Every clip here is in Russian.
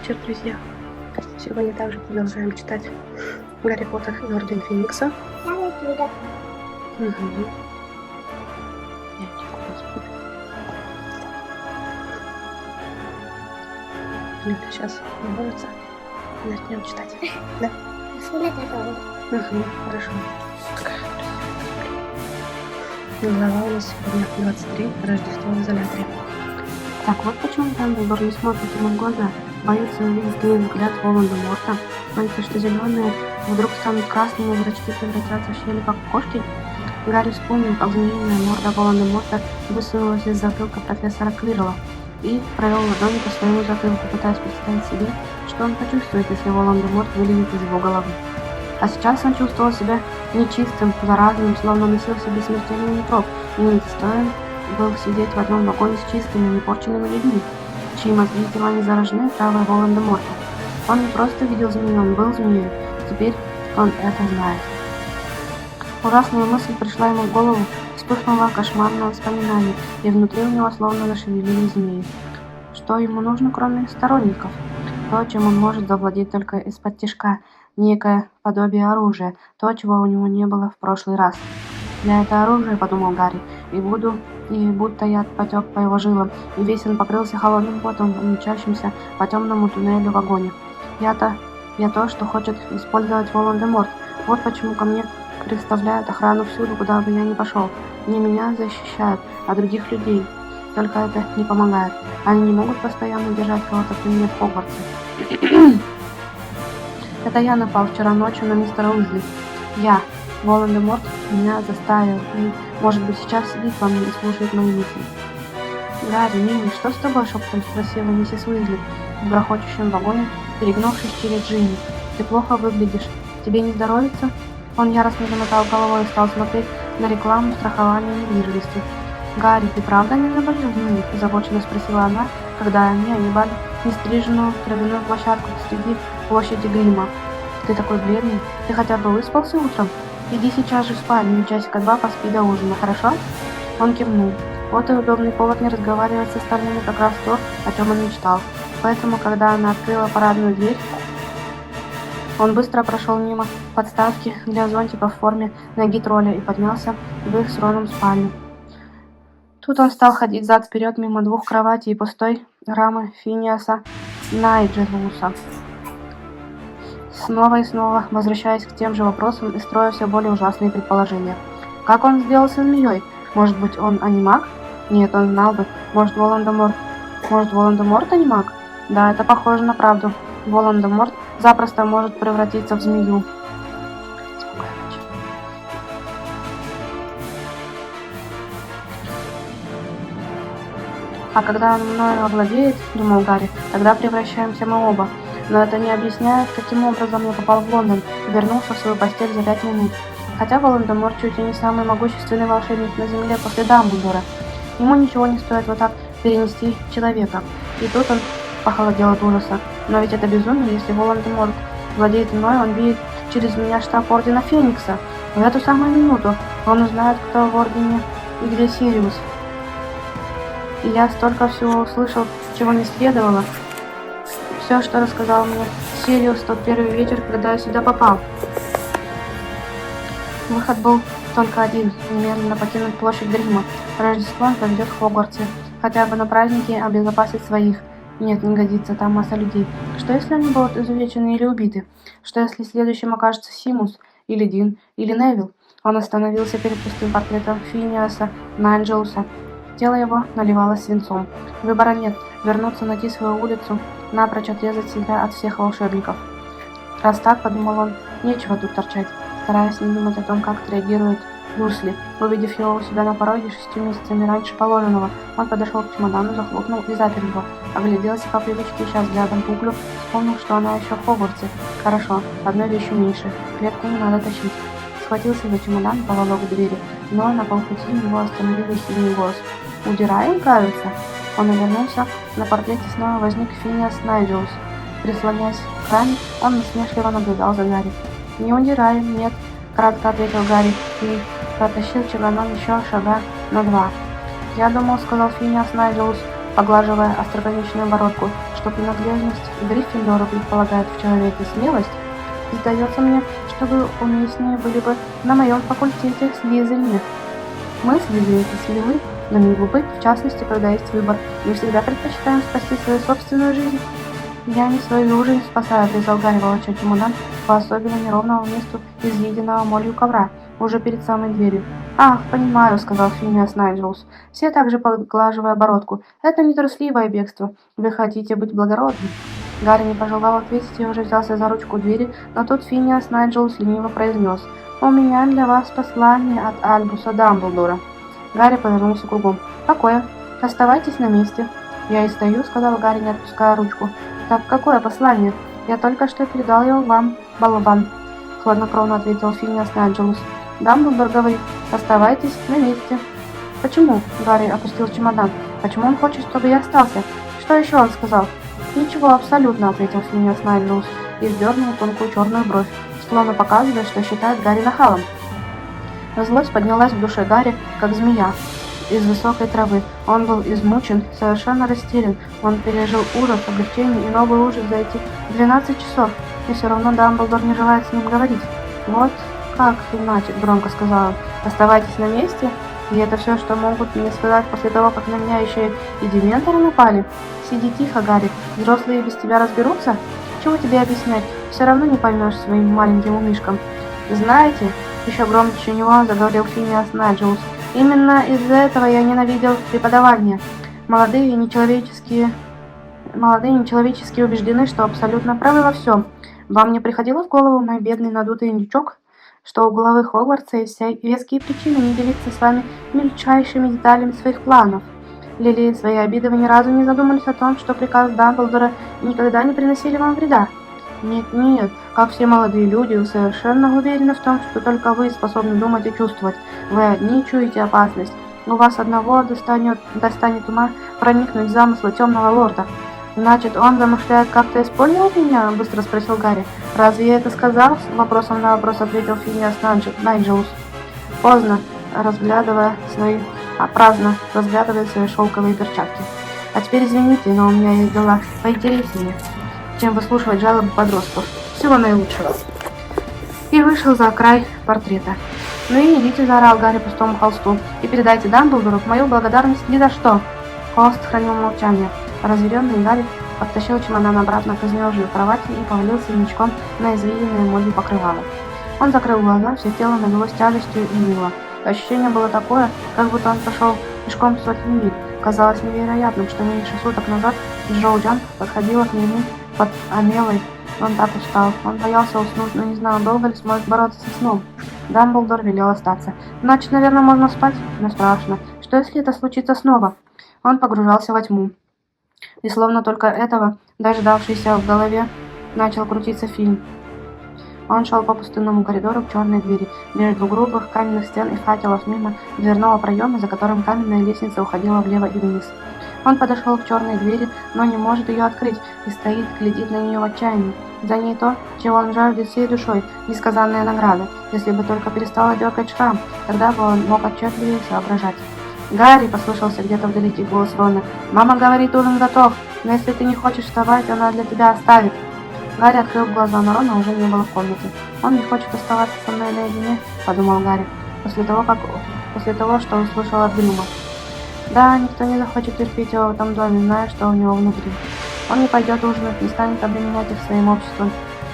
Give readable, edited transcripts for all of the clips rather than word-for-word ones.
вечер, друзья! Сегодня также продолжаем читать Гарри Поттер и Орден Феникса. Угу. Люда сейчас молится. Начнем читать. Да? Угу, хорошо. Глава у нас сегодня 23. Рождество в изоляторе. Так вот почему Дамблдор не смотрит ему в глаза. Боится увидеть злой взгляд Волан-де-Морта. Боится, что зеленые вдруг станут красными, зрачки превратятся в щели, как кошки. Гарри вспомнил, как змеиная морда Волан-де-Морта высунулась из затылка профессора Квирла и провел ладонью по своему затылку, пытаясь представить себе, что он почувствует, если Волан-де-Морт вылезет из его головы. А сейчас он чувствовал себя нечистым, заразным, словно носил в себе смертельный микроб и недостоин был сидеть в одном вагоне с чистыми, непорченными людьми, чьи мозги и тела не заражены травой Волан-де-Морта. Он не просто видел змею, он был змеей. Теперь он это знает. Ужасная мысль пришла ему в голову, вспыхнула кошмарное воспоминание, и внутри у него словно зашевелились змеи. Что ему нужно, кроме сторонников? То, чем он может завладеть только из-под тишка, некое подобие оружия, то, чего у него не было в прошлый раз. «Я это оружие», — подумал Гарри, и будто яд потек по его жилам, и весь он покрылся холодным потом, мчащимся по темному туннелю в вагоне. Я то, что хочет использовать Волан-де-Морт. Вот почему ко мне представляют охрану всюду, куда бы я ни пошел. Не меня защищают, а других людей. Только это не помогает. Они не могут постоянно держать кого-то при мне в Хогвартсе. Это я напал вчера ночью на мистера Уизли. Я. Волан-де-Морт меня заставил, и, может быть, сейчас сидит во мне и слушает мои мысли. «Гарри, милый, что с тобой?» — шепотом спросила миссис Уизли в грохочущем вагоне, перегнувшись через Джинни. «Ты плохо выглядишь. Тебе не здоровится?» Он яростно замотал головой и стал смотреть на рекламу страхования недвижимости. «Гарри, ты правда не заболел, милый?» — озабоченно спросила она, когда они огибали нестриженную травяную площадку посреди площади Грима. «Ты такой бледный. Ты хотя бы выспался утром? Иди сейчас же в спальню, часика два поспи до ужина, хорошо?» Он кивнул. Вот и удобный повод не разговаривать с остальными, как раз то, о чем он мечтал. Поэтому, когда она открыла парадную дверь, он быстро прошел мимо подставки для зонтика в форме ноги тролля и поднялся в их с Роном спальню. Тут он стал ходить зад-вперед мимо двух кроватей и пустой рамы Финиаса Найджелуса, снова и снова возвращаясь к тем же вопросам и строя все более ужасные предположения. Как он сделался змеей? Может быть, он анимаг? Нет, он знал бы. Может, Волан-де-Морт анимаг? Да, это похоже на правду. Волан-де-Морт запросто может превратиться в змею. А когда он мною овладеет, думал Гарри, тогда превращаемся мы оба. Но это не объясняет, каким образом я попал в Лондон и вернулся в свою постель за 5 минут. Хотя Волан-де-Морт чуть ли не самый могущественный волшебник на Земле после Дамблдора. Ему ничего не стоит вот так перенести человека. И тут он похолодел от ужаса. Но ведь это безумие, если Волан-де-Морт владеет мной, он видит через меня штаб Ордена Феникса. В эту самую минуту он узнает, кто в Ордене и где Сириус. И я столько всего услышал, чего не следовало. Все, что рассказал мне Сириус тот первый вечер, когда я сюда попал. Выход был только один — немедленно покинуть площадь Грима. Рождество он проведет в Хогвартсе. Хотя бы на празднике обезопасить своих. Нет, не годится, там масса людей. Что если они будут изувечены или убиты? Что если следующим окажется Симус, или Дин, или Невилл? Он остановился перед пустым портретом Финиаса Найджелуса. Тело его наливалось свинцом. Выбора нет — вернуться на Тисовую улицу, напрочь отрезать себя от всех волшебников. Раз так, подумал он, нечего тут торчать, стараясь не думать о том, как отреагирует Дурсли. Увидев его у себя на пороге 6 месяцами раньше положенного, он подошел к чемодану, захлопнул и запер его. Огляделся по привычке, ища взглядом Пуклю, вспомнил, что она еще в Хогвартсе. Хорошо, одной вещью меньше, клетку не надо тащить. Схватился за чемодан, поволок к двери, но на полпути его остановил сильный голос. «Удираем, кажется?» Он обернулся, на портрете снова возник Финиас Найджелус. Прислоняясь к раме, он насмешливо наблюдал за Гарри. «Не удираем, нет», — кратко ответил Гарри и протащил чемодан еще шага на 2. «Я думал, — сказал Финиас Найджелус, поглаживая остроконечную бородку, — что принадлежность к Гриффиндору предполагает в человеке смелость, сдается мне, что вы уместнее были бы на моем факультете Слизерина. Мы, слизеринцы, смелы, но не глупы, в частности, когда есть выбор. Мы всегда предпочитаем спасти свою собственную жизнь. Я не свою жизнь спасаю, отрезал Гарри, волоча чемодан по особенно неровному месту изъеденного молью ковра, уже перед самой дверью. «Ах, понимаю», — сказал Финиас Найджелс, все так же поглаживая бородку. «Это не трусливое бегство. Вы хотите быть благородным». Гарри не пожелал ответить и уже взялся за ручку двери, но тут Финиас Найджелс лениво произнес: «У меня для вас послание от Альбуса Дамблдора». Гарри повернулся кругом. «Какое? Оставайтесь на месте». «Я и стою», — сказал Гарри, не отпуская ручку. «Так какое послание? Я только что передал его вам, болван», — хладнокровно ответил Финиас Найджелс. «Дамблдор говорит, оставайтесь на месте». «Почему?» — Гарри опустил чемодан. «Почему он хочет, чтобы я остался? Что еще он сказал?» «Ничего, абсолютно», — ответил Финиас Найджелс и вздернул тонкую черную бровь, словно показывая, что считает Гарри нахалом. Злость поднялась в душе Гарри, как змея из высокой травы. Он был измучен, совершенно растерян. Он пережил ужас, облегчение и новый ужас за эти 12 часов, и все равно Дамблдор не желает с ним говорить. «Вот как иначе», — громко сказал он, — «оставайтесь на месте? И это все, что могут мне сказать после того, как на меня еще и дементоры напали? Сиди тихо, Гарри, взрослые без тебя разберутся? Чего тебе объяснять? Все равно не поймешь своим маленьким умишкам». «Знаете», — еще громче него заговорил Финиас Найджелс, — «именно из-за этого я ненавидел преподавание. Молодые нечеловеческие убеждены, что абсолютно правы во всем. Вам не приходило в голову, мой бедный надутый индючок, что у главы Хогвартса есть веские причины не делиться с вами мельчайшими деталями своих планов? Лелея свои обиды, вы ни разу не задумались о том, что приказ Дамблдора никогда не приносили вам вреда? Нет, нет, как все молодые люди, вы совершенно уверены в том, что только вы способны думать и чувствовать. Вы одни чуете опасность. У вас одного достанет ума проникнуть в замыслы темного лорда». «Значит, он замышляет как-то использовать меня?» — быстро спросил Гарри. «Разве я это сказал?» — вопросом на вопрос ответил Финиас Найджелс, праздно разглядывая свои шелковые перчатки. «А теперь извините, но у меня есть дела поинтереснее, чем выслушивать жалобы подростков. Всего наилучшего». И вышел за край портрета. «Ну и идите», — заорал Гарри пустому холсту, — «и передайте Дамблдору мою благодарность ни за что». Холст хранил молчание. Разъяренный Гарри подтащил чемодан обратно к изножью кровати и повалился ничком на изъеденное молью покрывало. Он закрыл глаза, все тело налилось тяжестью и ныло. Ощущение было такое, как будто он прошел пешком сотни миль. Казалось невероятным, что меньше суток назад Джоу Джан подходила к нему под Амелой. Он так устал. Он боялся уснуть, но не знал, долго ли сможет бороться со сном. Дамблдор велел остаться. «Значит, наверное, можно спать?» Но страшно. Что, если это случится снова? Он погружался во тьму. И словно только этого, дождавшийся, в голове начал крутиться фильм. Он шел по пустынному коридору к черной двери, между грубых каменных стен и факелов, мимо дверного проема, за которым каменная лестница уходила влево и вниз. Он подошел к черной двери, но не может ее открыть, и стоит, глядит на нее в отчаянии. За ней то, чего он жаждет всей душой, несказанная награда. Если бы только перестала дергать шрам, тогда бы он мог отчетливее соображать. «Гарри!» — послышался где-то вдалеке голос Рона. «Мама говорит, ужин готов, но если ты не хочешь вставать, она для тебя оставит». Гарри открыл глаза, но Рона уже не было в комнате. «Он не хочет оставаться со мной наедине», — подумал Гарри, после того, что услышал от Грима. Да, никто не захочет терпеть его в этом доме, зная, что у него внутри. Он не пойдет ужинать, не станет обременять их своим обществом.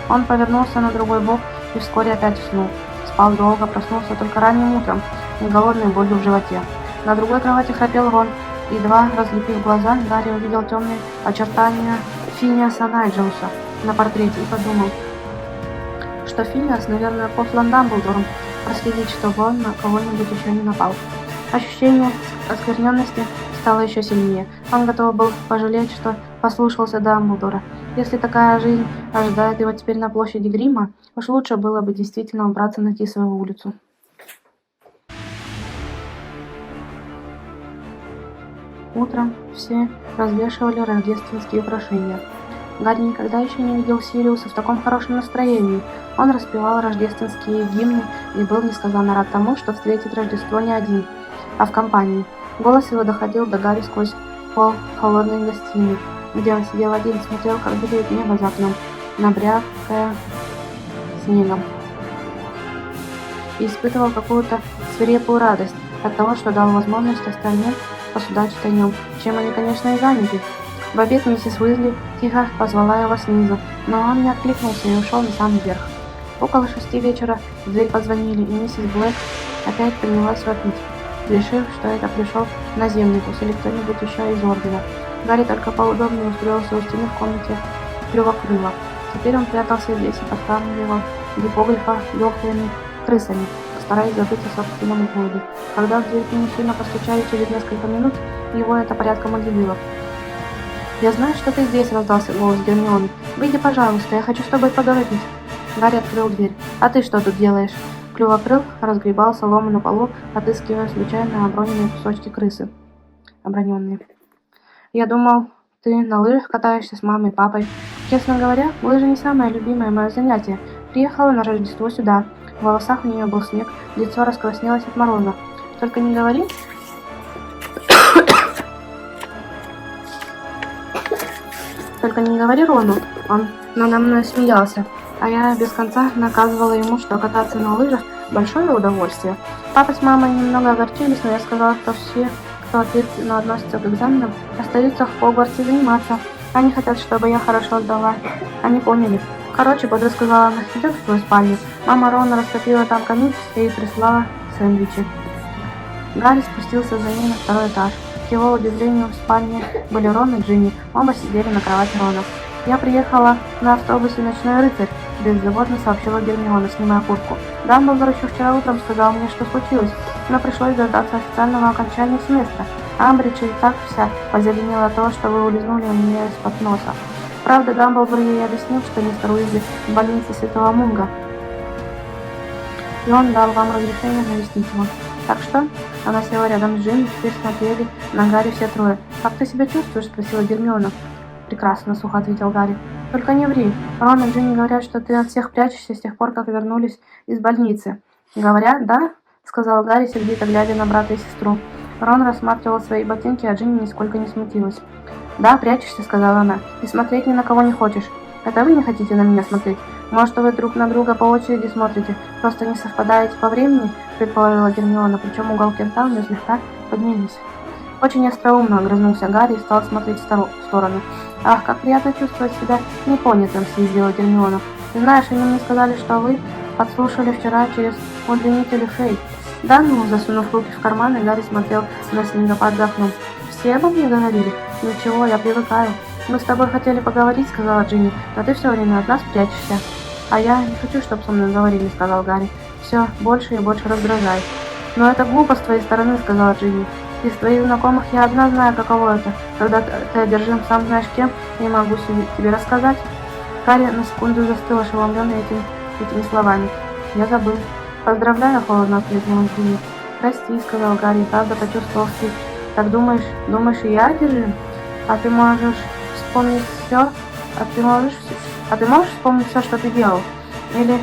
Он повернулся на другой бок и вскоре опять уснул. Спал долго, проснулся только ранним утром, с голодной болью в животе. На другой кровати храпел Рон. Едва разлепив глаза, Гарри увидел темные очертания Финиаса Найджелса на портрете и подумал, что Финиас, наверное, послан Дамблдором проследить, чтобы он на кого-нибудь еще не напал. Ощущение оскверненности стало еще сильнее. Он готов был пожалеть, что послушался Дамблдора. Если такая жизнь ожидает его теперь на площади Грима, уж лучше было бы действительно убраться на Тисовую улицу. Утром все развешивали рождественские украшения. Гарри никогда еще не видел Сириуса в таком хорошем настроении. Он распевал рождественские гимны и был несказанно рад тому, что встретит Рождество не один, а в компании. Голос его доходил до Гарри сквозь пол холодной гостиной. где он сидел один, смотрел, как белеет небо за окном, набрякая снегом, и испытывал какую-то свирепую радость от того, что дал возможность остальным посудачить о нем, чем они, конечно, и заняты. В обед миссис Уизли тихо позвала его снизу, но он не откликнулся и ушел на самый верх. Около 6 вечера в дверь позвонили, и миссис Блэк опять принялась вопить, решив, что это пришел наземникус или кто-нибудь еще из ордена. Гарри только поудобнее устроился у стены в комнате Клювокрыла. Теперь он прятался здесь и подкармливал гипогрифа легкими крысами, стараясь забыть о собственном голоде. Когда в дверь не сильно постучали через несколько минут, его это порядком удивило. «Я знаю, что ты здесь», — раздался голос Гермионы. «Выйди, пожалуйста, я хочу с тобой поговорить». Гарри открыл дверь. «А ты что тут делаешь?» Клювокрыл разгребал солому на полу, отыскивая случайно оброненные кусочки крысы. Оброненные. «Я думал, ты на лыжах катаешься с мамой и папой. Честно говоря, лыжи не самое любимое мое занятие. Приехала на Рождество сюда. В волосах у нее был снег, лицо раскраснелось от мороза. Только не говори...» «Только не говори Рону», он надо мной смеялся, а я без конца наказывала ему, что кататься на лыжах – большое удовольствие. Папа с мамой немного огорчились, но я сказала, что все, кто ответственно относится к экзаменам, остаются в Хогвартсе заниматься. Они хотят, чтобы я хорошо сдала. Они поняли. Короче, бодро сказала она, идем в свою спальню. Мама Рона растопила там камин и прислала сэндвичи. Гарри спустился за ней на второй этаж. К его удивлению, в спальне были Рон и Джинни. Оба сидели на кровати Рона. «Я приехала на автобусе «Ночной рыцарь», — беззаботно сообщила Гермиона, снимая куртку. «Дамблдор еще вчера утром сказал мне, что случилось, но пришлось дождаться официального окончания семестра. Амбридж и так вся позеленела от того, что вы улизнули у меня из-под носа. Правда, Дамблдор ей объяснил, что мистер Уизли в больнице Святого Мунга, и он дал вам разрешение навестить его. Так что...» Она села рядом с Джинни, теперь смотрели на Гарри все трое. «Как ты себя чувствуешь?» — спросила Гермиона. «Прекрасно», — сухо ответил Гарри. «Только не ври. Рон и Джинни говорят, что ты от всех прячешься с тех пор, как вернулись из больницы». «Говорят, да?» — сказал Гарри, сердито глядя на брата и сестру. Рон рассматривал свои ботинки, а Джинни нисколько не смутилась. «Да, прячешься», — сказала она, — «и смотреть ни на кого не хочешь. Это вы не хотите на меня смотреть? Может, вы друг на друга по очереди смотрите, просто не совпадаете по времени?» — предположила Гермиона, причем уголки рта у нее слегка поднялись. «Очень остроумно», — огрызнулся Гарри и стал смотреть в сторону. «Ах, как приятно чувствовать себя непонятым», — съязвила Гермиона. «Ты знаешь, они мне сказали, что вы подслушали вчера через удлинитель ушей». «Да ну», — засунув руки в карманы, Гарри смотрел на снегопад за окном. «Все обо мне говорили?» «Ничего, я привыкаю». «Мы с тобой хотели поговорить», — сказала Джинни, — «но ты все время от нас прячешься». «А я не хочу, чтобы со мной говорили», — сказал Гарри. «Все больше и больше раздражает». «Но это глупо с твоей стороны», — сказала Джинни. «Из твоих знакомых я одна знаю, каково это, когда ты одержим сам знаешь кем, и могу тебе рассказать». Гарри на секунду застыл, ошеломленный этими словами. «Я забыл». «Поздравляю», — холодно ответила Джинни. «Прости», — сказал Гарри, правда почувствовал стыд. «Так думаешь, и я одержим? А ты можешь вспомнить все? А ты можешь вспомнить все, что ты делал? Или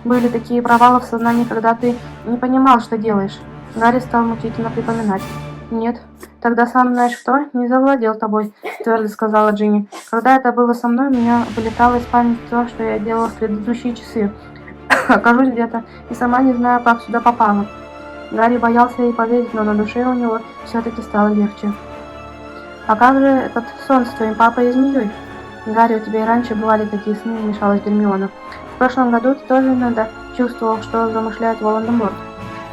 были такие провалы в сознании, когда ты не понимал, что делаешь?» Гарри стал мучительно припоминать. «Нет. Тогда сам знаешь кто не завладел тобой», — твердо сказала Джинни. «Когда это было со мной, у меня вылетало из памяти то, что я делала в предыдущие часы. Окажусь где-то и сама не знаю, как сюда попала». Гарри боялся ей поверить, но на душе у него все-таки стало легче. «А как же этот сон с твоим папой и змеей?» «Гарри, у тебя и раньше бывали такие сны», — вмешалась Гермиона. «В прошлом году ты тоже иногда чувствовал, что замышляет Волан-де-Морт».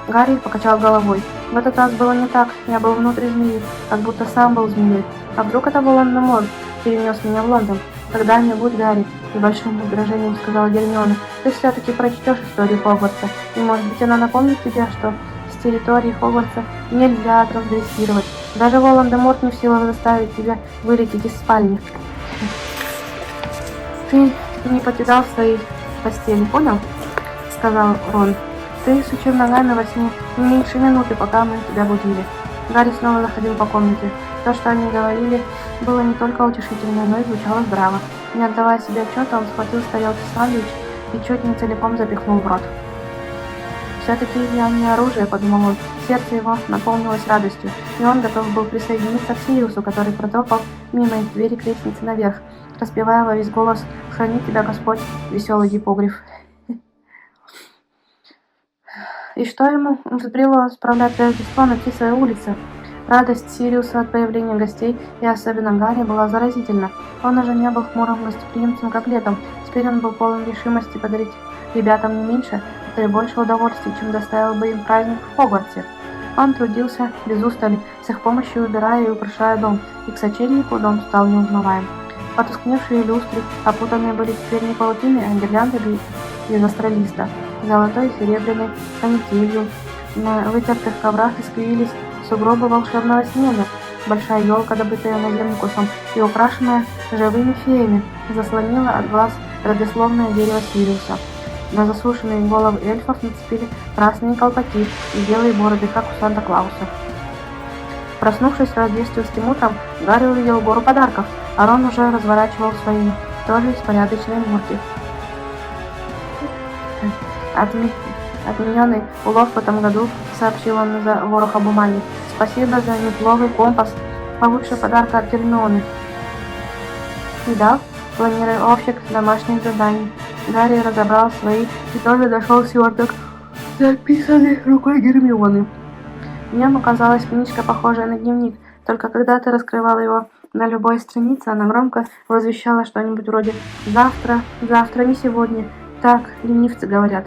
Гарри покачал головой. «В этот раз было не так. Я был внутри змеи, как будто сам был змеей. А вдруг это Волан-де-Морт перенес меня в Лондон? Тогда не будь Гарри», — с большим раздражением сказала Гермиона. «Ты все-таки прочтешь историю Хогвартса, и, может быть, она напомнит тебе, что с территории Хогвартса нельзя трансгрессировать. Даже Волан-де-Морт не в силах заставить тебя вылететь из спальни». «Ты не покидал своей постели, понял?» — сказал Рон. «Ты сучил ногами во сне не меньше минуты, пока мы тебя будили». Гарри снова заходил по комнате. То, что они говорили, было не только утешительно, но и звучало здраво. Не отдавая себе отчета, он схватил с тарелки сэндвич и чуть не целиком запихнул в рот. «Все-таки я не оружие», — подумал он. Сердце его наполнилось радостью, и он готов был присоединиться к Сириусу, который протопал мимо их двери к лестнице наверх, распевая во весь голос «Храни тебя Господь, веселый гипогриф». И что ему взбрело справлять Рождество на Тисовой улице? Радость Сириуса от появления гостей, и особенно Гарри, была заразительна. Он уже не был хмурым гостеприимцем, как летом. Теперь он был полон решимости подарить ребятам не меньше, а то и больше удовольствий, чем доставил бы им праздник в Хогвартсе. Он трудился без устали, с их помощью убирая и украшая дом, и к сочельнику дом стал неузнаваем. Потускневшие люстры опутанные были теперь не паутиной, а гирляндами из астролиста, золотой и серебряной канителью. На вытертых коврах искривились сугробы волшебного снега. Большая елка, добытая наземникусом и украшенная живыми феями, заслонила от глаз родословное дерево Сириуса. На засушенные головы эльфов нацепили красные колпаки и белые бороды, как у Санта-Клауса. Проснувшись рождественским утром, Гарри увидел гору подарков, а Рон уже разворачивал свои, тоже из порядочной мурки. Отмененный улов в этом году, сообщил он за вороха бумаги. Спасибо за неплохой компас, получше подарка от Гермионы. И дал планировщик домашних заданий. Гарри разобрал свои и тоже дошел сверток, записанный рукой Гермионы. В нем оказалась книжка, похожая на дневник, только когда ты раскрывал его на любой странице, она громко возвещала что-нибудь вроде «Завтра, завтра, не сегодня». Так ленивцы говорят.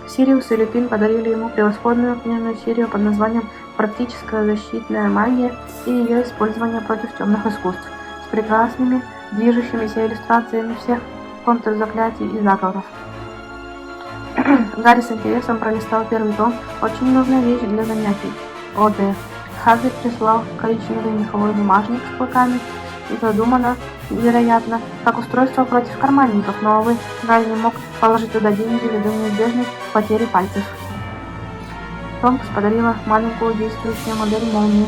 Сириус и Люпин подарили ему превосходную книжную серию под названием «Практическая защитная магия и ее использование против темных искусств» с прекрасными, движущимися иллюстрациями всех контрзаклятий и заговоров. Гарри с интересом пролистал первый том. Очень нужная вещь для занятий. О.Д. Хагрид прислал коричневый меховой бумажник с клыками и задумано, вероятно, как устройство против карманников, но, увы, Гарри не мог положить туда деньги ввиду неизбежной потери пальцев. Томпс подарила маленькую действующую модель молнии.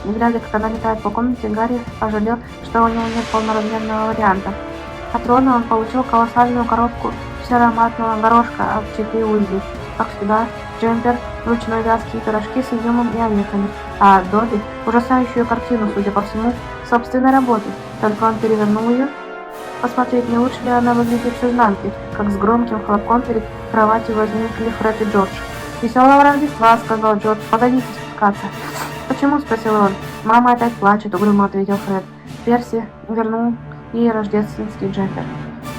Глядя, как она летает по комнате, Гарри пожалел, что у него нет полноразмерного варианта. От Рона он получил колоссальную коробку ароматного горошка от Чипи Уизли, как всегда, джемпер, ручной вязки и пирожки с изюмом и орехами, а от Добби ужасающую картину, судя по всему, собственной работы, только он перевернул ее. Посмотреть, не лучше ли она выглядит с изнанки, как с громким хлопком перед кроватью возникли Фред и Джордж. «Веселого Рождества!» — сказал Джордж. «Погодите спускаться». «Почему?» — спросил он. «Мама опять плачет», — угрюмо ответил Фред. Перси вернул ей рождественский джемпер.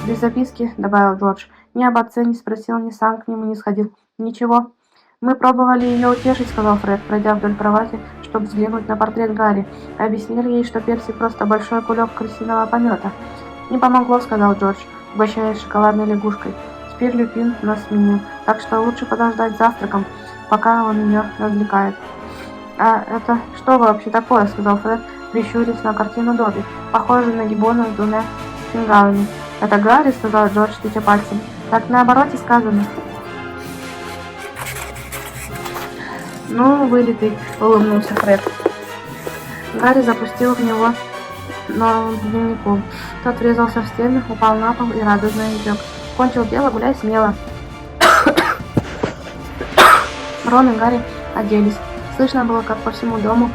«Без записки», — добавил Джордж. «Ни об отце не спросил, ни сам к нему не сходил. Ничего». «Мы пробовали ее утешить», — сказал Фред, пройдя вдоль кровати, чтобы взглянуть на портрет Гарри. Объяснили ей, что Перси просто большой кулек крысиного помета. «Не помогло», — сказал Джордж, угощаясь шоколадной лягушкой. «Теперь Люпин нас сменил, так что лучше подождать завтраком, пока он ее развлекает». «А это что вообще такое?» — сказал Фред, прищурясь на картину Добби, похожую на гиббона с двумя фингалами. «Это Гарри», — сказал Джордж, тыча пальцем. «Так наоборот и сказано». «Ну, вылитый», — улыбнулся Фред. Гарри запустил в него новым дневником. Тот врезался в стену, упал на пол и радостно изрек: «Кончил дело, гуляй смело». Рон и Гарри оделись. Слышно было, как по всему дому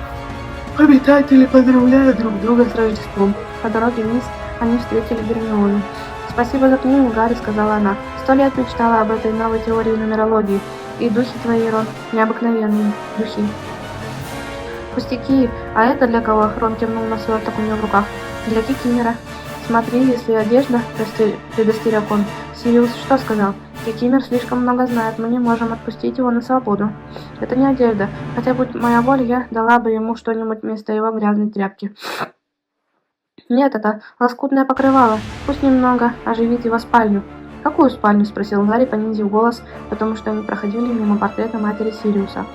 обитатели поздравляют друг друга с Рождеством. По дороге вниз они встретили Гермиону. «Спасибо за книгу, Гарри», — сказала она. «100 лет мечтала об этой новой теории нумерологии. И духи твои, Рон, необыкновенные духи». «Пустяки, а это для кого?» — Рон кивнул на сверток у нее в руках. «Для Кикимера». «Смотри, если одежда», — предостерег он. «Сириус что сказал?» «Кикимер слишком много знает, мы не можем отпустить его на свободу». «Это не одежда. Хотя, будь моя воля, я дала бы ему что-нибудь вместо его грязной тряпки». «Нет, это лоскутное покрывало. Пусть немного оживит его спальню». «Какую спальню?» — спросил Гарри, понизив голос, потому что они проходили мимо портрета матери Сириуса.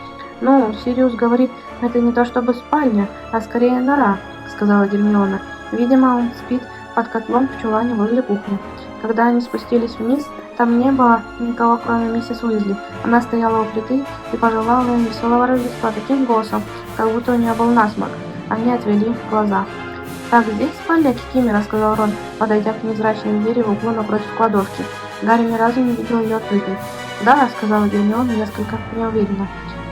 «Ну, Сириус говорит, это не то чтобы спальня, а скорее нора», — сказала Гермиона. «Видимо, он спит под котлом в чулане возле кухни». Когда они спустились вниз, там не было никого, кроме миссис Уизли. Она стояла у плиты и пожелала им веселого Рождества таким голосом, как будто у нее был насморк. Они отвели глаза. «Так, здесь спальня Кикимера», — сказал Рон, подойдя к невзрачной двери в углу напротив кладовки. Гарри ни разу не видел ее открытой. «Да», — сказала Гермиона несколько неуверенно.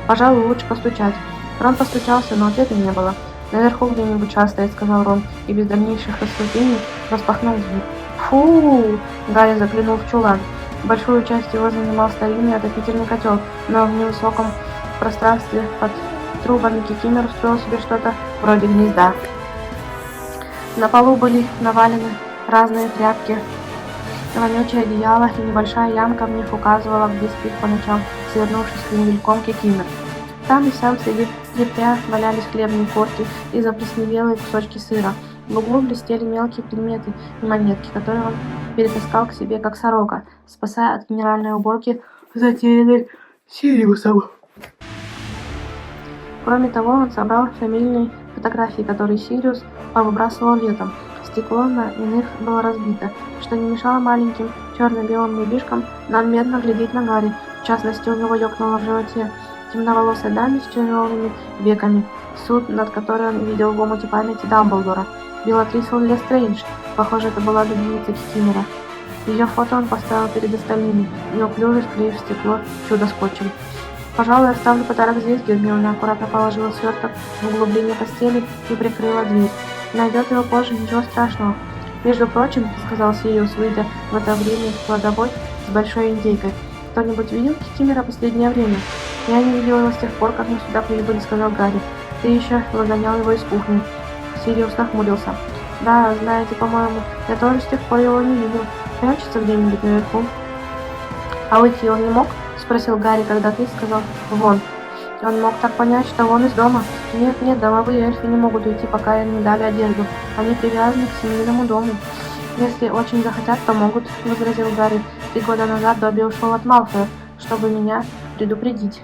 «Пожалуй, лучше постучать». Рон постучался, но ответа не было. «Наверху где-нибудь шастает», — сказал Рон, и без дальнейших рассуждений распахнул дверь. «Фу!» — Гарри заглянул в чулан. Большую часть его занимал старинный отопительный котел, но в невысоком пространстве под трубами Кикимор устроил себе что-то вроде гнезда. На полу были навалены разные тряпки, вонючее одеяло, и небольшая ямка в них указывала, где спит по ночам, свернувшись крендельком Кикимор. Там и сам среди тряпья валялись хлебные корки и заплесневелые кусочки сыра. В углу блестели мелкие предметы и монетки, которые он перетаскал к себе, как сорока, спасая от генеральной уборки, затеянной Сириусом. Кроме того, он собрал фамильные фотографии, которые Сириус повыбрасывал летом. Стекло на иных было разбито, что не мешало маленьким черно-белым ребишкам надменно глядеть на Гарри. В частности, у него ёкнуло в животе темноволосой даме с тяжелыми веками, суд, над которым он видел в омуте памяти Дамблдора. Белатрис Лестрейндж, похоже, это была любимица Кикимора. Ее фото он поставил перед остальными, неуклюже склеив стекло чудо-скотчем. «Пожалуй, оставлю подарок здесь», — Гермиона аккуратно положила сверток в углубление постели и прикрыла дверь. «Найдет его позже, ничего страшного». «Между прочим», — сказал Сириус, выйдя в это время в кладовой с большой индейкой, — «кто-нибудь видел Кикимора последнее время?» «Я не видел его с тех пор, как мы сюда прибыли», — сказал Гарри. «Ты еще выгонял его из кухни». Сириус нахмурился. «Да, знаете, по-моему, я тоже с тех пор его не видел. Прячется где-нибудь наверху». «А уйти он не мог?» — спросил Гарри, когда ты сказал «вон». Он мог так понять, что вон из дома. Нет, домовые эльфы не могут уйти, пока им не дали одежду. Они привязаны к семейному дому. Если очень захотят, то могут, — возразил Гарри. 3 года назад Добби ушел от Малфоя, чтобы меня предупредить.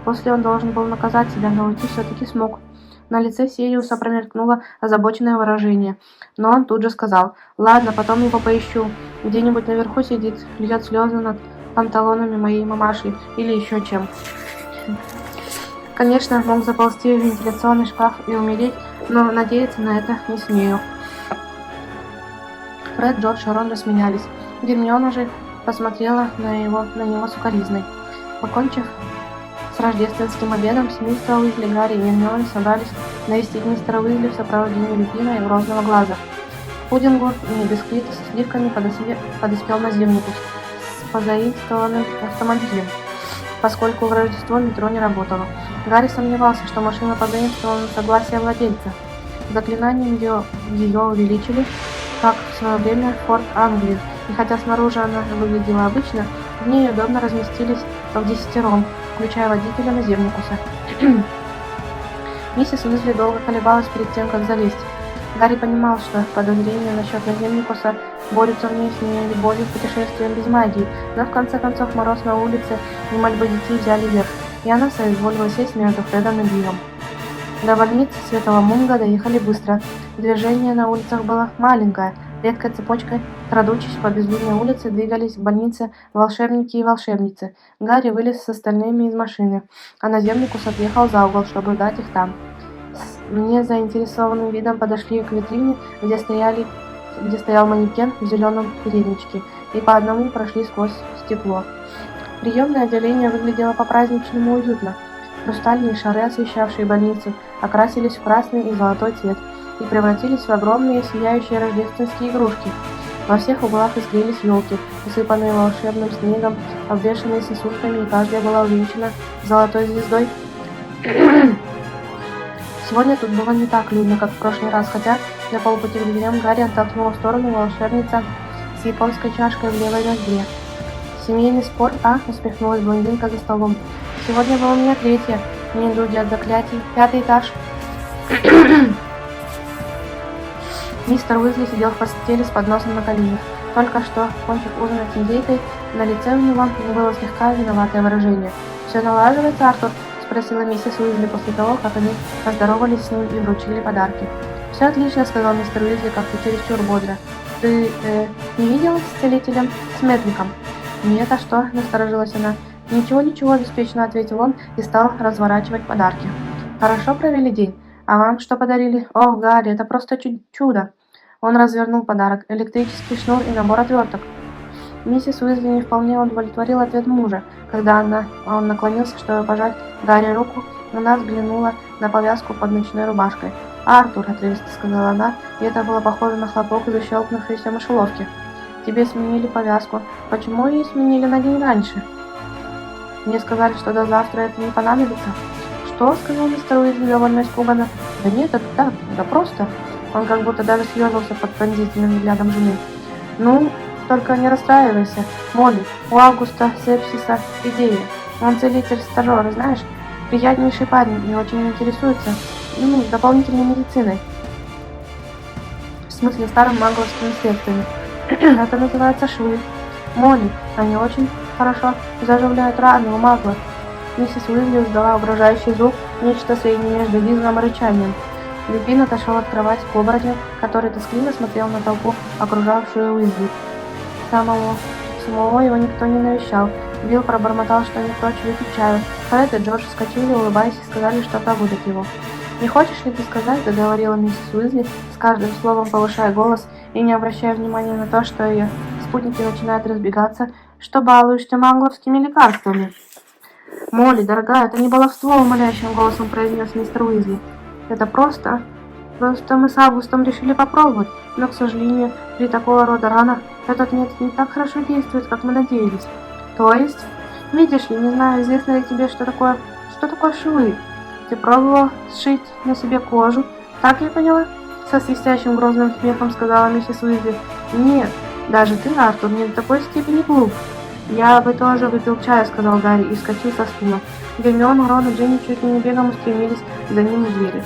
После он должен был наказать себя, но уйти все-таки смог. На лице Сириуса промелькнуло озабоченное выражение, но он тут же сказал: «Ладно, потом его поищу. Где-нибудь наверху сидит, льет слезы над панталонами моей мамаши или еще чем». Конечно, мог заползти в вентиляционный шкаф и умереть, но надеяться на это не смею. Фред, Джордж и Рон рассмеялись. Гермиона же посмотрела на него сукоризной. Покончив с рождественским обедом, с мистером Уизли, Гарри и Гермионой собрались навестить мистера Уизли в сопровождении Люпина и Грозного Глаза. К пудингу и бисквиту со сливками подоспел наземникус с позаимствованным автомобилем, поскольку в Рождество метро не работало. Гарри сомневался, что машина позаимствована на согласие владельца. Заклинанием ее увеличили, как в свое время Форт Англию, и хотя снаружи она выглядела обычно, в ней удобно разместились в 10-ром, включая водителя наземникуса. Миссис Уизли долго колебалась перед тем, как залезть. Гарри понимал, что подозрения насчет наземникуса борются в ней с ней любовью к путешествиям без магии, но в конце концов мороз на улице и мольбы детей взяли верх, и она соизволила сесть между Фредом и Биллом. До больницы Светлого Мунга доехали быстро. Движение на улицах было маленькое. Редкой цепочкой, крадучись по безлюдной улице, двигались к больнице волшебники и волшебницы. Гарри вылез с остальными из машины, а наземникус отъехал за угол, чтобы ждать их там. С незаинтересованным видом подошли к витрине, где стоял манекен в зеленом передничке, и по одному прошли сквозь стекло. Приемное отделение выглядело по-праздничному уютно. Хрустальные шары, освещавшие больницу, окрасились в красный и золотой цвет и превратились в огромные сияющие рождественские игрушки. Во всех углах искрились елки, усыпанные волшебным снегом, обвешанные сосульками, и каждая была увенчана золотой звездой. Сегодня тут было не так людно, как в прошлый раз, хотя на полпути к дверям Гарри оттолкнула в сторону волшебница с японской чашкой в левой ноздре. «Семейный спор, а?» — усмехнулась блондинка за столом. «Сегодня было у меня 3-е. Недуги от заклятий. 5-й этаж». Мистер Уизли сидел в постели с подносом на коленях. Только что, кончив ужинать с индейкой, на лице у него было слегка виноватое выражение. «Все налаживается, Артур?» — спросила миссис Уизли после того, как они поздоровались с ним и вручили подарки. «Все отлично», — сказал мистер Уизли как-то чересчур бодро. «Ты, не виделась с целителем Сметником?» «Нет, а что?» — насторожилась она. «Ничего, — беспечно ответил он и стал разворачивать подарки. «Хорошо провели день? А вам что подарили? Ох, Гарри, это просто чудо!» Он развернул подарок: электрический шнур и набор отверток. Миссис Уизли не вполне удовлетворил ответ мужа. Когда он наклонился, чтобы пожать Гарри руку, она взглянула на повязку под ночной рубашкой. «Артур», — отрывисто сказала она, и это было похоже на хлопок защелкнувшейся мышеловки. «Тебе сменили повязку. Почему ее сменили на день раньше?» «Мне сказали, что до завтра это не понадобится». «Что?» — сказал мистер Уизли довольно испуганно. «Да нет, это так, да просто». Он как будто даже съежился под пронзительным взглядом жены. «Ну, только не расстраивайся, Молли, у Августа сепсиса идея. Он целитель-стажер, знаешь, приятнейший парень и очень интересуется, дополнительной медициной. В смысле, старым магловскими средствами. Это называется швы. Молли, они очень хорошо заживляют раны у магла». Миссис Уизли издала угрожающий звук, нечто среднее между визгом и рычанием. Люпин отошел от кровати к оборотню, который тоскливо смотрел на толпу, окружавшую Уизли. Самого его никто не навещал. Билл пробормотал что-нибудь прочь выпить чаю. Фред и Джордж вскочили, улыбаясь, и сказали, что пробудят его. «Не хочешь ли ты сказать, — заговорила миссис Уизли, с каждым словом повышая голос и не обращая внимания на то, что ее спутники начинают разбегаться, — что балуешься магловскими лекарствами?» «Молли, дорогая, это не баловство!» — умоляющим голосом произнес мистер Уизли. «Это просто мы с Августом решили попробовать, но, к сожалению, при такого рода ранах этот метод не так хорошо действует, как мы надеялись. То есть, видишь ли, не знаю, известно ли тебе, что такое швы. Ты пробовал сшить на себе кожу, так я поняла?» Со свистящим грозным смехом сказала миссис Уизли. «Нет, даже ты, Артур, не до такой степени глуп». «Я бы тоже выпил чаю», — сказал Гарри и вскочил со стула. Гермиона, Рон и Джинни чуть ли не бегом устремились за ним в двери.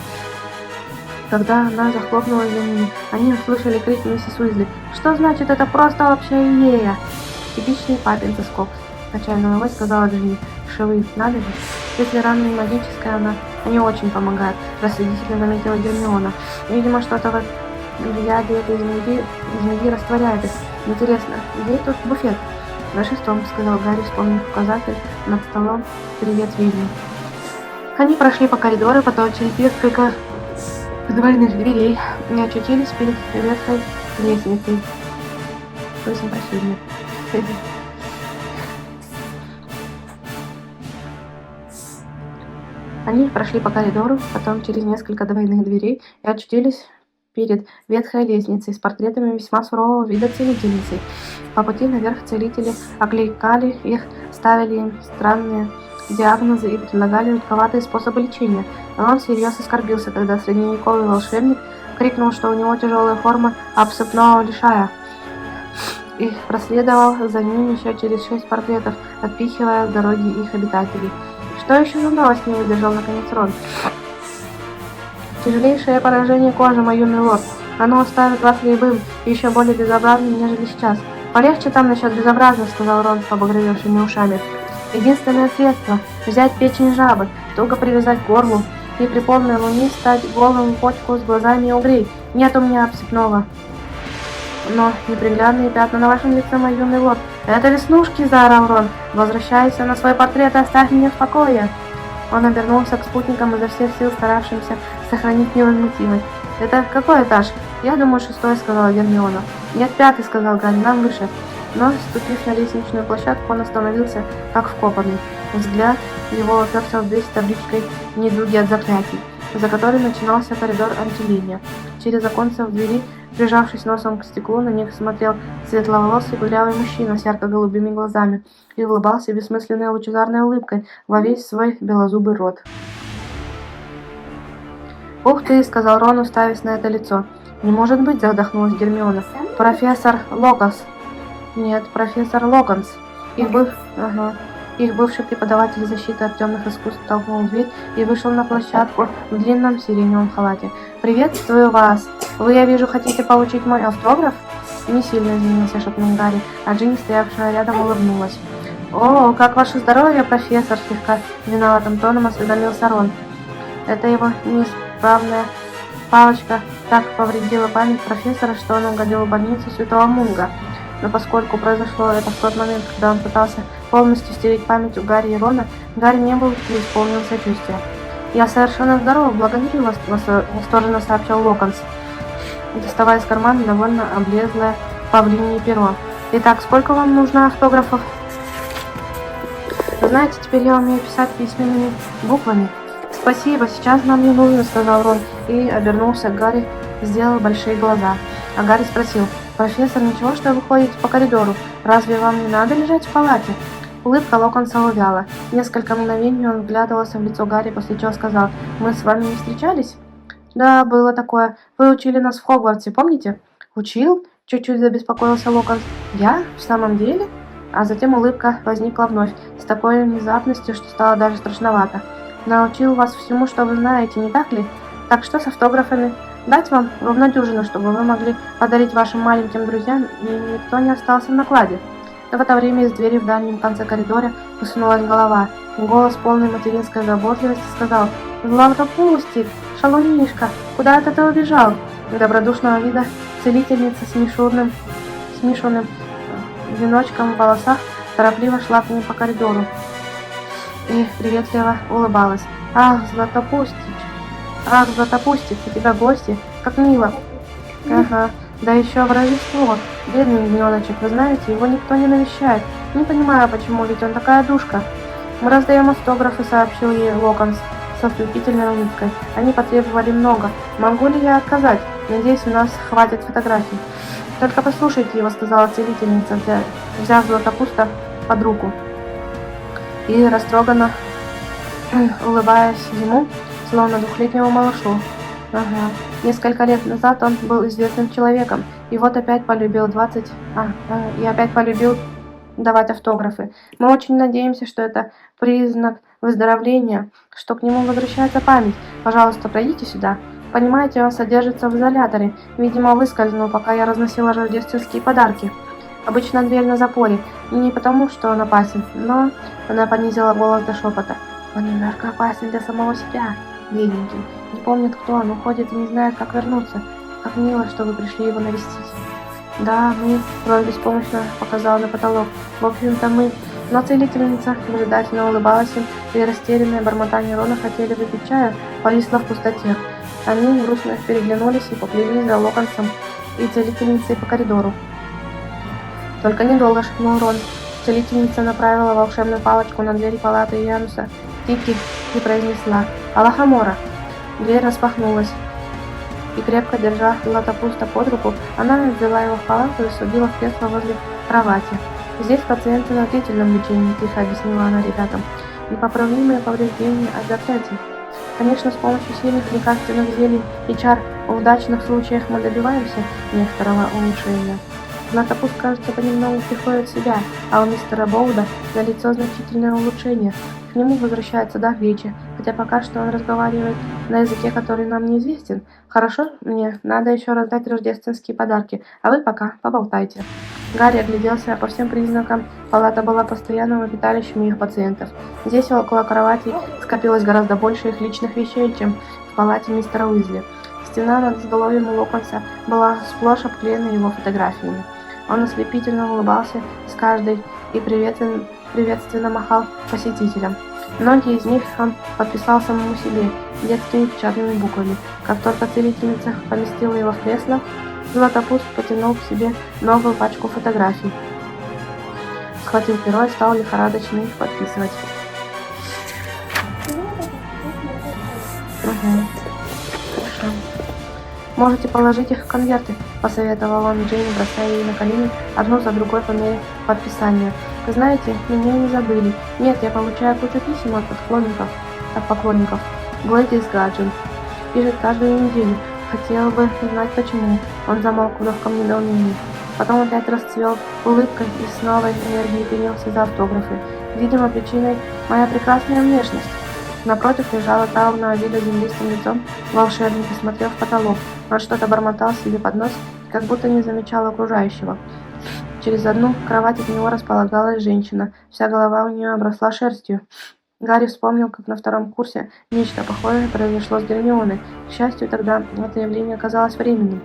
Когда она захлопнулась за ними, они услышали крик миссис Уизли. «Что значит это просто общая идея?» «Типичный папин заскок», — качая головой, сказала Джинни. «Швы, надо же. Если рана не магическая, они очень помогают», — рассудительно заметила Гермиона. «Видимо, что-то в яде этой змеи растворяет их. Интересно, где тут буфет?» «На шестом», — сказал Гарри, вспомнив указатель над столом «Привет, ведьма». Они прошли по коридору, потом через несколько двойных дверей и очутились перед ветхой лестницей. Просим прощения. Они прошли по коридору, потом через несколько двойных дверей и очутились перед ветхой лестницей с портретами весьма сурового вида целительницы. По пути наверх целители окликали их, ставили им странные диагнозы и предлагали жутковатые способы лечения. Но он всерьез оскорбился, когда средневековый волшебник крикнул, что у него тяжелая форма обсыпного лишая, и проследовал за ним еще через 6 портретов, отпихивая с дороги их обитателей. «Что еще за новость?» — не выдержал наконец Рон. «Тяжелейшее поражение кожи, мой юный лорд. Оно оставит вас рябым и еще более безобразным, нежели сейчас». «Полегче там насчет безобразия», — сказал Рон с побагровевшими ушами. «Единственное средство — взять печень жабы, туго привязать к горлу и при полной луне стать голым в почку с глазами угрей. Нет у меня обсыпного. Но неприглядные пятна на вашем лице, мой юный лорд. Это веснушки!» — заорал Рон. «Возвращайся на свой портрет и оставь меня в покое!» Он обернулся к спутникам изо всех сил, старавшимся сохранить невозмутимость. «Это какой этаж?» «Я думаю, 6-й», — сказала Гермиона. «Нет, 5-й», — сказал Гарри, — «нам выше». Но, ступив на лестничную площадку, он остановился, как вкопанный. Взгляд его уперся в дверь с табличкой «Недуги от заклятий», за которой начинался коридор антилиния. Через оконце в двери, прижавшись носом к стеклу, на них смотрел светловолосый кудрявый мужчина с ярко-голубыми глазами и улыбался бессмысленной лучезарной улыбкой во весь свой белозубый рот. «Ух ты!» — сказал Рон, уставясь на это лицо. «Не может быть!» — задохнулась Гермиона. «Профессор Локонс!» «Нет, профессор Локонс!» Их бывший преподаватель защиты от темных искусств толкнул дверь и вышел на площадку в длинном сиреневом халате. «Приветствую вас! Вы, я вижу, хотите получить мой автограф?» «Не сильно изменился», — шепнул Гарри, а Джинни, стоявшая рядом, улыбнулась. «О, как ваше здоровье, профессор!» — слегка виноватым тоном осведомился Рон. Это его неисправная палочка так повредила память профессора, что он угодил в больницу Святого Мунга. Но поскольку произошло это в тот момент, когда он пытался полностью стереть память у Гарри и Рона, Гарри не был преисполнен сочувствия. «Я совершенно здоров, благодарю вас», — восторженно сообщил Локонс, доставая из кармана довольно облезлое павлинье перо. Итак, сколько вам нужно автографов? Знаете, теперь я умею писать письменными буквами. Спасибо, сейчас нам не нужно, сказал Рон и обернулся к Гарри, сделал большие глаза. А Гарри спросил: профессор, ничего, что вы ходите по коридору? Разве вам не надо лежать в палате? Улыбка Локонса увяла. Несколько мгновений он вглядывался в лицо Гарри, после чего сказал: мы с вами не встречались? Да, было такое. Вы учили нас в Хогвартсе, помните? Учил? Чуть-чуть забеспокоился Локонс. Я? В самом деле? А затем улыбка возникла вновь, с такой внезапностью, что стало даже страшновато. Научил вас всему, что вы знаете, не так ли? Так что с автографами? Дать вам ровно дюжину, чтобы вы могли подарить вашим маленьким друзьям, и никто не остался в накладе. Но в это время из двери в дальнем конце коридора высунулась голова, и голос полной материнской заботливости сказал: «Златопустик, шалунишка, куда это ты убежал?» Добродушного вида целительница с мишурным веночком в волосах торопливо шла к ним по коридору и приветливо улыбалась. «Ах, Златопустик, у тебя гости, как мило!» «Ага, да еще в Рождество, бедный ягненочек, вы знаете, его никто не навещает. Не понимаю, почему, ведь он такая душка». «Мы раздаем автографы», — сообщил ей Локонс со вступительной улыбкой. «Они потребовали много. Могу ли я отказать? Надеюсь, у нас хватит фотографий». «Только послушайте его», — сказала целительница, взяв Златопуста под руку и растроганно улыбаясь ему, словно двухлетнему малышу. Ага. Несколько лет назад он был известным человеком, и вот опять полюбил давать автографы. Мы очень надеемся, что это признак выздоровления, что к нему возвращается память. Пожалуйста, пройдите сюда. Понимаете, он содержится в изоляторе. Видимо, выскользнул, пока я разносила рождественские подарки. Обычно дверь на запоре. Не потому, что он опасен, но... Она понизила голос до шепота. Он немножко опасен для самого себя, бедненький. Не помнит, кто он, уходит и не знает, как вернуться. Как мило, что вы пришли его навестить. Да, мы... Рон беспомощно показал на потолок. В общем-то, мы... Но целительница выжидательно улыбалась им, и растерянное бормотание Рона хотели выпить чаю, повисло в пустоте. Они грустно переглянулись и поплелись за Локонсом и целительницей по коридору. «Только недолго», — шепнул Рон. Целительница направила волшебную палочку на дверь палаты Януса Тики и произнесла: «Алахамора». Дверь распахнулась, и, крепко держа Златопуста под руку, она ввела его в палату и судила в кресло возле кровати. «Здесь пациенты на длительном лечении», — тихо объяснила она ребятам. «Непоправимые повреждения от заклятий. Конечно, с помощью сильных лекарственных зелий и чар в удачных случаях мы добиваемся некоторого улучшения. Златопуст, кажется, понемногу приходит в себя, а у мистера Боуда налицо значительное улучшение. К нему возвращается дар речи, хотя пока что он разговаривает на языке, который нам неизвестен. Хорошо, мне надо еще раздать рождественские подарки, а вы пока поболтайте». Гарри огляделся по всем признакам. Палата была постоянным обиталищем их пациентов. Здесь около кровати скопилось гораздо больше их личных вещей, чем в палате мистера Уизли. Стена над изголовьем у Локонса была сплошь обклеена его фотографиями. Он ослепительно улыбался с каждой и приветственно махал посетителям. Многие из них он подписал самому себе детскими печатными буквами. Как только целительница поместила его в кресло, Златопуст потянул к себе новую пачку фотографий, схватил перо и стал лихорадочно их подписывать. Хорошо. «Можете положить их в конверты», — посоветовал он Джейн, бросая ей на колени одну за другой по мере подписания. «Вы знаете, меня не забыли. Нет, я получаю кучу писем от поклонников. Глэдис Гаджин пишет каждую неделю. Хотел бы знать, почему». Он замолк в легком недоумении. Потом опять расцвел улыбкой и с новой энергией принялся за автографы. «Видимо, причиной моя прекрасная внешность». Напротив лежала траурного вида землистым лицом волшебник и смотрел в потолок. Он что-то бормотал себе под нос, как будто не замечал окружающего. Через одну кровать от него располагалась женщина. Вся голова у нее обросла шерстью. Гарри вспомнил, как на втором курсе нечто похожее произошло с Гермионой. К счастью, тогда это явление оказалось временным.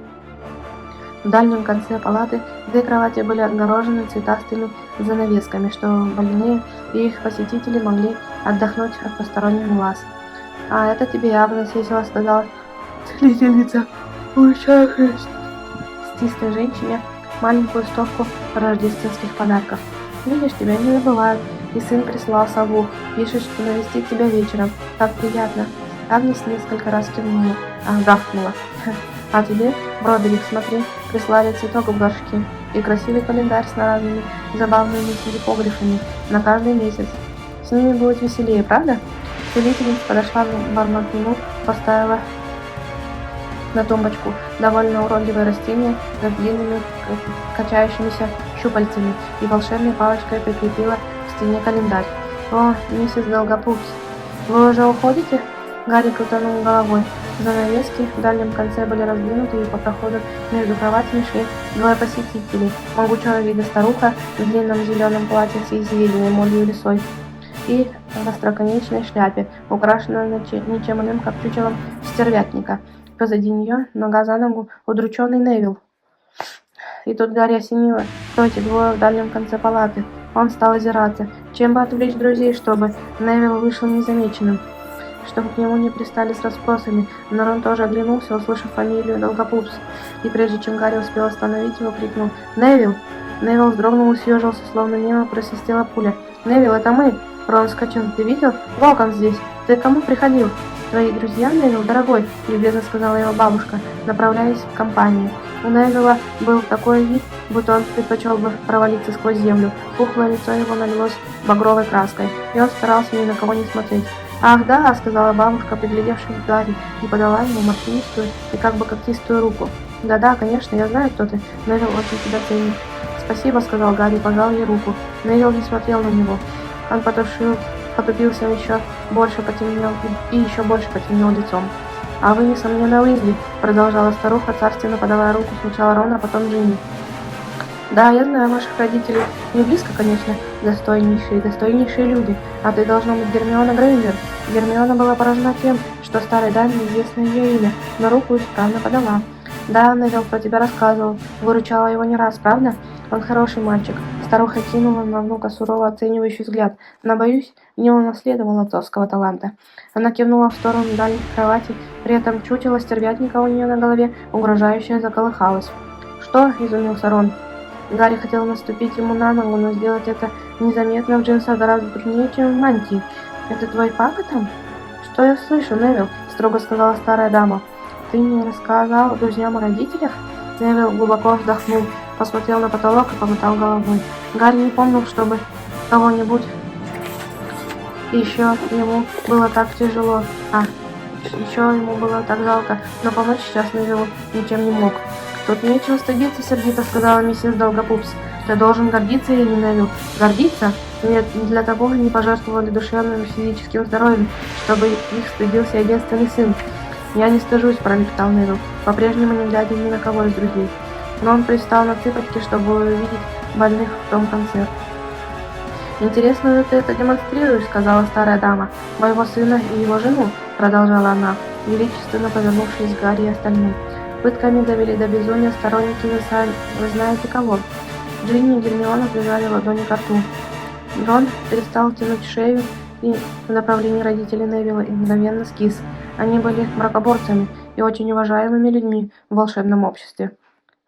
В дальнем конце палаты две кровати были отгорожены цветастыми занавесками, что больные и их посетители могли отдохнуть от посторонних глаз. «А это тебе явно весело», — сказала целительница, улучшая стистой женщине маленькую стопку рождественских подарков. «Видишь, тебя не забывают. И сын прислал сову. Пишет, что навестит тебя вечером. Как приятно». Агнес несколько раз кивнула, гавкнула. «А тебе, Бродерик, смотри, прислали цветок в горшке и красивый календарь с разными забавными иероглифами на каждый месяц. С ними будет веселее, правда?» Целительница подошла к Барматуну, поставила на тумбочку довольно уродливое растение с длинными качающимися щупальцами и волшебной палочкой прикрепила к стене календарь. «О, миссис Долгопупс, вы уже уходите?» Гарри крутанул головой. Занавески в дальнем конце были раздвинуты, и по проходу между кроватями шли двое посетителей. Могучего вида старуха в длинном зеленом платье с изъеденной молью лисой и в остроконечной шляпе, украшенной ничем иным, как чучелом стервятника. Позади нее, нога за ногу, удрученный Невилл. И тут Гарри осенило, кто эти двое в дальнем конце палаты. Он стал озираться, чем бы отвлечь друзей, чтобы Невилл вышел незамеченным, чтобы к нему не пристали с расспросами, но Рон тоже оглянулся, услышав фамилию Долгопупс, и прежде чем Гарри успел остановить его, крикнул «Невилл!». Невилл вздрогнул и съежился, словно мимо просвистела пуля. «Невилл, это мы!» Рон вскочил. «Ты видел? Локон здесь! Ты к кому приходил?» «Твои друзья, Невилл, дорогой!» — любезно сказала его бабушка, направляясь в компанию. У Невилла был такой вид, будто он предпочел бы провалиться сквозь землю. Пухлое лицо его налилось багровой краской, и он старался ни на кого не смотреть. «Ах, да!» — сказала бабушка, приглядевшись к Гарри, и подала ему морщинистую и как бы когтистую руку. «Да-да, конечно, я знаю, кто ты. Невилл очень тебя ценит». «Спасибо», — сказал Гарри, пожал ей руку. Невилл не смотрел на него. Он потупился еще больше, потемнел и еще больше потемнел лицом. «А вы, несомненно, Уизли», — продолжала старуха, царственно подавая руку сначала Рону, а потом Джинни. «Да, я знаю ваших родителей. Не близко, конечно, достойнейшие люди. А ты должна быть Гермиона Грейнджер». Гермиона была поражена тем, что старой даме известно ее имя, но руку исправно подала. «Да, Невилл про тебя рассказывал. Выручала его не раз, правда? Он хороший мальчик». Старуха кинула на внука сурово оценивающий взгляд, но, боюсь, не унаследовал отцовского таланта. Она кивнула в сторону дальних кроватей, при этом чучело стервятника у нее на голове угрожающе заколыхалось. «Что?» — изумился Рон. Гарри хотел наступить ему на ногу, но сделать это незаметно в джинсах гораздо труднее, чем в мантии. «Это твой папа там?» «Что я слышу, Невилл?» — строго сказала старая дама. «Ты не рассказал друзьям о родителях?» Невилл глубоко вздохнул, посмотрел на потолок и помотал головой. Гарри не помнил, чтобы кого-нибудь еще ему было так тяжело, еще ему было так жалко, но помочь сейчас Невиллу ничем не мог. «Тут нечего стыдиться, сердито сказала миссис Долгопупс. Ты должен гордиться ими, Невилл». «Гордиться? Нет, для того не пожертвовали душевным и физическим здоровьем, чтобы их стыдился единственный сын». «Я не стыжусь», — пролепетал Невилл, по-прежнему не глядя ни на кого из друзей. Но он пристал на цыпочки, чтобы увидеть больных в том конце. «Интересно, ты это демонстрируешь», — сказала старая дама. «Моего сына и его жену», — продолжала она, величественно повернувшись к Гарри и остальным. «Пытками довели до безумия сторонники вы знаете кого». Джинни и Гермиона прижали ладони к рту. Рон перестал тянуть шею и в направлении родителей Невилла и мгновенно скис. Они были мракоборцами и очень уважаемыми людьми в волшебном обществе.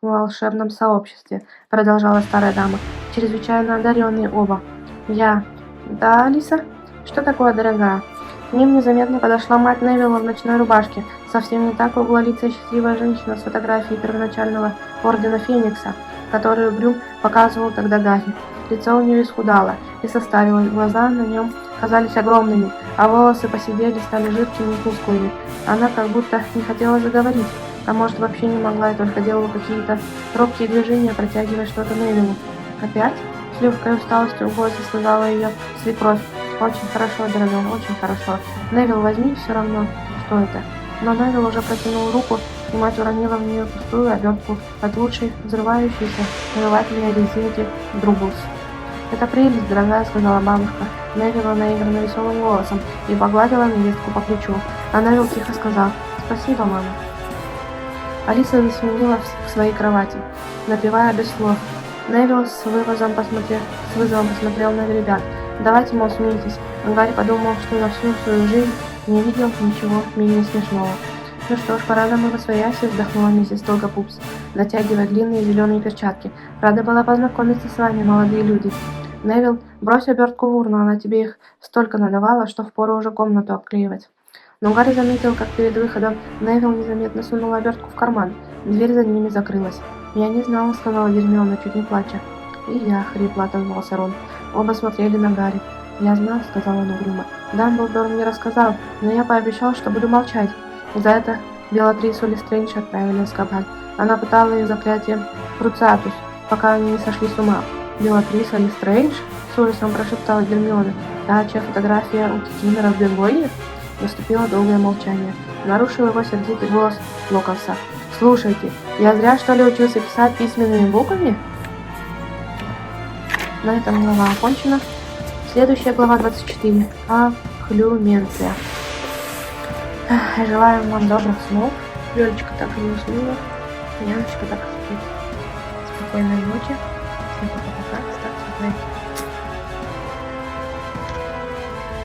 «В волшебном сообществе», — продолжала старая дама. «Чрезвычайно одаренные оба. Я...» «Да, Алиса? Что такое, дорогая?» К ним незаметно подошла мать Невилла в ночной рубашке. Совсем не так углолицая счастливая женщина с фотографией первоначального ордена Феникса, которую Брюм показывал тогда Гарри. Лицо у нее исхудало и состарилось, глаза на нем казались огромными, а волосы поседели, стали жидкими и тусклыми. Она как будто не хотела заговорить, а может вообще не могла и только делала какие-то робкие движения, протягивая что-то Невиллу. «Опять?» — с легкой усталостью в голосе сказала ее свекровь. «Очень хорошо, дорогая, очень хорошо. Невилл, возьми все равно, что это». Но Невилл уже протянул руку, и мать уронила в нее пустую обертку от лучшей взрывающейся жевательной резинки Друблс. «Это прелесть, дорогая», — сказала бабушка Невилла наигранно веселым голосом и погладила невестку по плечу. А Невилл тихо сказал: «Спасибо, мама». Алиса засеменила к своей кровати, напевая без слов. Невилл с вызовом посмотрел на ребят. «Давайте, мол, смейтесь». Гарри подумал, что за всю свою жизнь не видел ничего менее смешного. Ну что ж, пора домой восвояси, вздохнула миссис Долгопупс, натягивая длинные зеленые перчатки. Рада была познакомиться с вами, молодые люди. Невил, брось обертку в урну, она тебе их столько надавала, что впору уже комнату обклеивать. Но Гарри заметил, как перед выходом Невил незаметно сунул обертку в карман. Дверь за ними закрылась. «Я не знала», — сказала Гермиона, чуть не плача. «И я», — хрипло отозвался Рон. Оба смотрели на Гарри. «Я знал», — сказала она угрюмо. «Дамблдор мне рассказал, но я пообещал, что буду молчать. За это Белатрису Лестрейндж отправили в Азкабан. Она пытала их заклятием Круциатус, пока они не сошли с ума». «Белатриса Лестрейндж?» — с ужасом прошептала Гермиона. «Та, чья фотография у Кикимора в Бенгойе?» Наступило долгое молчание. Нарушил его сердитый голос Локонса. «Слушайте, я зря, что ли, учился писать письменными буквами?» На этом глава окончена. Следующая глава 24. Аффлюменция. Желаю вам добрых снов. Лёлечка так и не уснула. Яночка так и спит. Спокойной ночи. Всем пока-пока. Ставьте лайки.